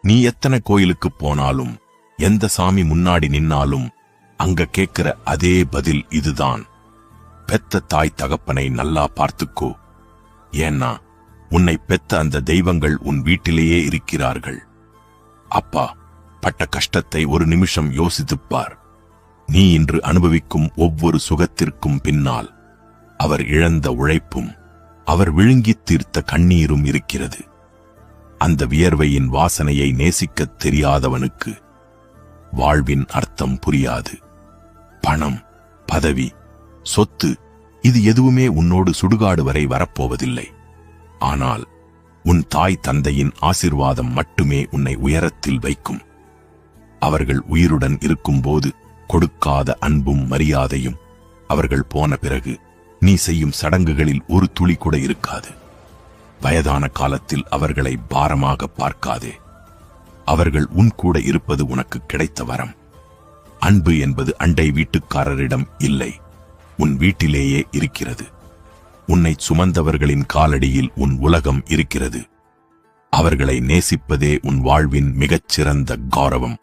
நீ எத்தனை கோயிலுக்கு போனாலும், எந்த சாமி முன்னாடி நின்னாலும் அங்க கேட்கிற அதே பதில் இதுதான்: பெத்த தாய் தகப்பனை நல்லா பார்த்துக்கோ. ஏன்னா உன்னை பெத்த அந்த தெய்வங்கள் உன் வீட்டிலேயே இருக்கிறார்கள். அப்பா பட்ட கஷ்டத்தை ஒரு நிமிஷம் யோசித்துப்பார். நீ இன்று அனுபவிக்கும் ஒவ்வொரு சுகத்திற்கும் பின்னால் அவர் இழந்த உழைப்பும் அவர் விழுங்கித் தீர்த்த கண்ணீரும் இருக்கிறது. அந்த வியர்வையின் வாசனையை நேசிக்கத் தெரியாதவனுக்கு வாழ்வின் அர்த்தம் புரியாது. பணம், பதவி, சொத்து இது எதுவுமே உன்னோடு சுடுகாடு வரை வரப்போவதில்லை. ஆனால் உன் தாய் தந்தையின் ஆசிர்வாதம் மட்டுமே உன்னை உயரத்தில் வைக்கும். அவர்கள் உயிருடன் இருக்கும்போது கொடுக்காத அன்பும் மரியாதையும் அவர்கள் போன பிறகு நீ செய்யும் சடங்குகளில் ஒரு துளி கூட இருக்காது. வயதான காலத்தில் அவர்களை பாரமாக பார்க்காதே. அவர்கள் உன் கூட இருப்பது உனக்கு கிடைத்த வரம். அன்பு என்பது அண்டை வீட்டுக்காரரிடம் இல்லை, உன் வீட்டிலேயே இருக்கிறது. உன்னை சுமந்தவர்களின் காலடியில் உன் உலகம் இருக்கிறது. அவர்களை நேசிப்பதே உன் வாழ்வின் மிகச்சிறந்த கௌரவம்.